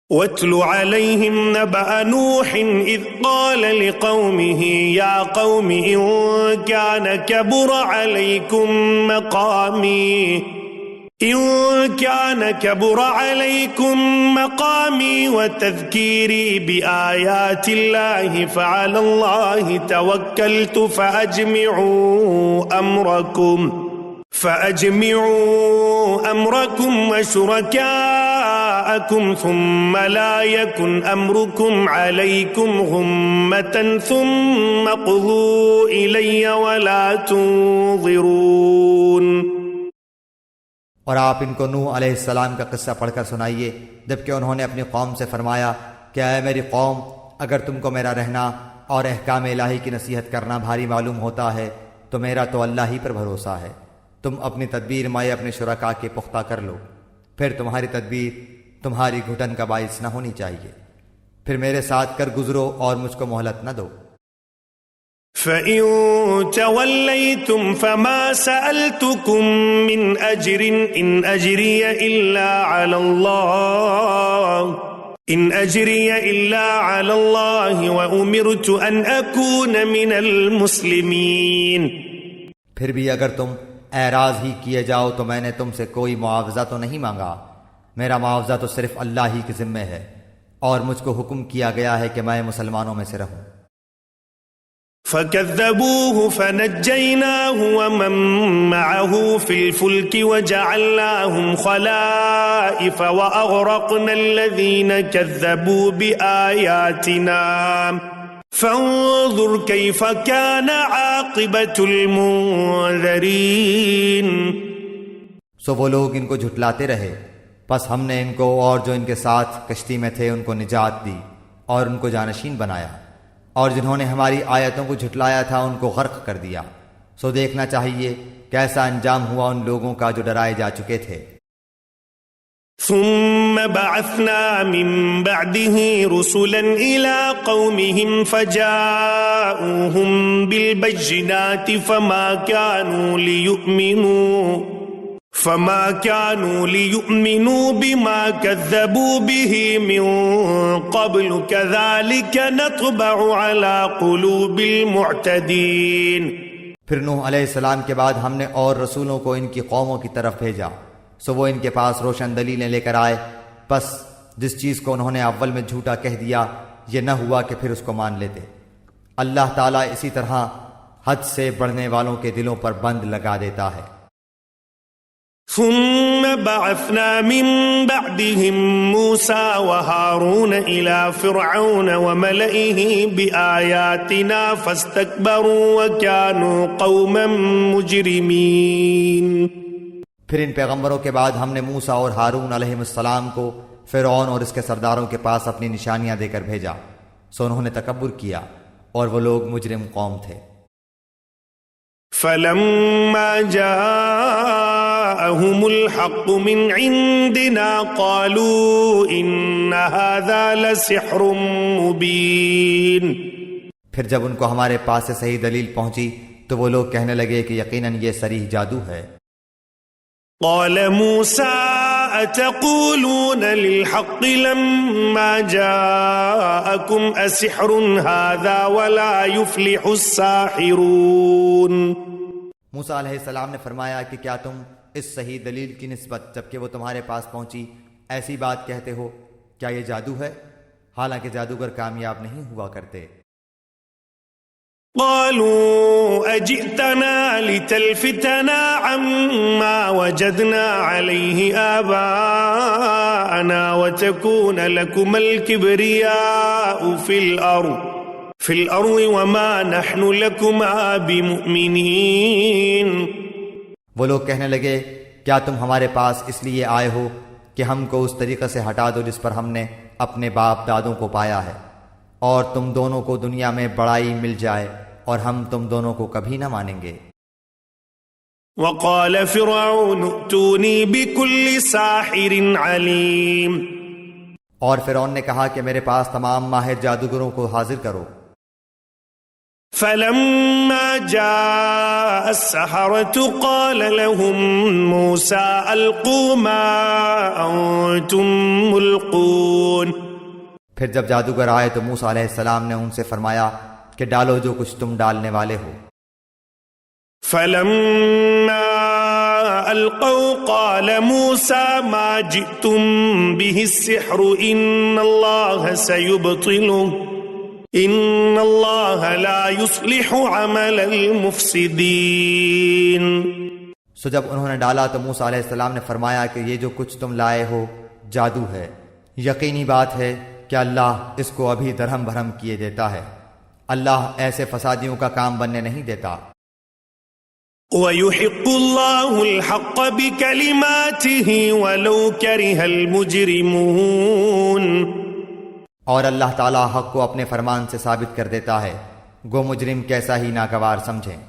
واتل عليهم نبأ نوح إذ قال لقومه يا قوم إن كان كبر عليكم مقامي وتذكيري بآيات الله فعلى الله توكلت فأجمعوا أمركم وشركاءكم ثم لا يكن أمركم عليكم غمة ثم قضوا إلي ولا تنظرون۔ اور آپ ان کو نوح علیہ السلام کا قصہ پڑھ کر سنائیے جبکہ انہوں نے اپنی قوم سے فرمایا کہ اے میری قوم، اگر تم کو میرا رہنا اور احکام الہی کی نصیحت کرنا بھاری معلوم ہوتا ہے تو میرا تو اللہ ہی پر بھروسہ ہے۔ تم اپنی تدبیر مائے اپنے شرکاء کے پختہ کر لو، پھر تمہاری تدبیر تمہاری گھٹن کا باعث نہ ہونی چاہیے، پھر میرے ساتھ کر گزرو اور مجھ کو مہلت نہ دو۔ فَإِن تَوَلَّيْتُمْ فَمَا سَأَلْتُكُم مِّنْ أَجْرٍ إِنْ أَجْرِيَ إِلَّا عَلَى اللَّهِ وَأُمِرْتُ أَنْ أَكُونَ مِنَ الْمُسْلِمِينَ۔ پھر بھی اگر تم اعراض ہی کیے جاؤ تو میں نے تم سے کوئی معاوضہ تو نہیں مانگا، میرا معاوضہ تو صرف اللہ ہی کے ذمہ ہے، اور مجھ کو حکم کیا گیا ہے کہ میں مسلمانوں میں سے رہوں۔ فَكَذَّبُوهُ فَنَجَّيْنَاهُ وَمَن مَّعَهُ فِي الْفُلْكِ وَجَعَلْنَاهُمْ خَلَائِفَ وَأَغْرَقْنَا الَّذِينَ كَذَّبُوا بِآيَاتِنَا فَانظُرْ كَيْفَ كَانَ عَاقِبَةُ الْمُنذَرِينَ۔ سو وہ لوگ ان کو جھٹلاتے رہے، پس ہم نے ان کو اور جو ان کے ساتھ کشتی میں تھے ان کو نجات دی اور ان کو جانشین بنایا، اور جنہوں نے ہماری آیتوں کو جھٹلایا تھا ان کو غرق کر دیا۔ سو دیکھنا چاہیے کیسا انجام ہوا ان لوگوں کا جو ڈرائے جا چکے تھے۔ ثم بعثنا من بعده رسلا إلى قومهم فجاءوهم بالبينات فما كانوا ليؤمنوا بما كذبوا به من قبل كذلك نطبع على قلوب المعتدين۔ پھر نوح علیہ السلام کے بعد ہم نے اور رسولوں کو ان کی قوموں کی طرف بھیجا، سو وہ ان کے پاس روشن دلیلیں لے کر آئے، پس جس چیز کو انہوں نے اول میں جھوٹا کہہ دیا یہ نہ ہوا کہ پھر اس کو مان لیتے۔ اللہ تعالیٰ اسی طرح حد سے بڑھنے والوں کے دلوں پر بند لگا دیتا ہے۔ ثم بعثنا من بعدهم موسى وهارون إلى فرعون وملئه بآياتنا فاستكبروا وكانوا قوما مجرمين۔ پھر ان پیغمبروں کے بعد ہم نے موسیٰ اور ہارون علیہ السلام کو فرعون اور اس کے سرداروں کے پاس اپنی نشانیاں دے کر بھیجا، سو انہوں نے تکبر کیا اور وہ لوگ مجرم قوم تھے۔ فلما جاءهم الحق من عندنا قالوا إن هذا لسحر مبين۔ پھر جب ان کو ہمارے پاس سے صحیح دلیل پہنچی تو وہ لوگ کہنے لگے کہ یقیناً یہ صریح جادو ہے۔ قال موسى أتقولون للحق لما جاءكم أسحر هذا ولا يفلح الساحرون۔ موسیٰ علیہ السلام نے فرمایا کہ کیا تم اس صحیح دلیل کی نسبت جبکہ وہ تمہارے پاس پہنچی ایسی بات کہتے ہو؟ کیا یہ جادو ہے؟ حالانکہ جادوگر کامیاب نہیں ہوا کرتے۔ قالوا أجئتنا لتلفتنا عما وجدنا عليه آباءنا وتكون لكم الكبرياء في الأرض وما نحن لكما بمؤمنين۔ وہ لوگ کہنے لگے کیا تم ہمارے پاس اس لیے آئے ہو کہ ہم کو اس طریقے سے ہٹا دو جس پر ہم نے اپنے باپ دادوں کو پایا ہے، اور تم دونوں کو دنیا میں بڑائی مل جائے اور ہم تم دونوں کو کبھی نہ مانیں گے۔ وقال فرعون ائتونی بكل ساحر علیم۔ اور فرعون نے کہا کہ میرے پاس تمام ماہر جادوگروں کو حاضر کرو۔ فلما جاء السحرة قال لهم موسى ألقوا ما أنتم ملقون. پھر جب جادوگر آئے تو موسیٰ علیہ السلام نے ان سے فرمایا کہ ڈالو جو کچھ تم ڈالنے والے ہو. فلما ألقوا قال موسى ما جئتم به السحر إن الله سيبطله إن الله لا يصلح عمل المفسدين. سو جب انہوں نے ڈالا تو موسیٰ علیہ السلام نے فرمایا کہ یہ جو کچھ تم لائے ہو جادو ہے. یقینی بات ہے کہ اللہ اس کو ابھی درہم بھرم کیے دیتا ہے. اللہ ایسے فسادیوں کا کام بننے نہیں دیتا. وَيُحِقُّ اللَّهُ الْحَقَّ بِكَلِمَاتِهِ وَلَوْ كَرِهَ الْمُجْرِمُونَ. اور اللہ تعالیٰ حق کو اپنے فرمان سے ثابت کر دیتا ہے گو مجرم کیسا ہی ناگوار سمجھیں.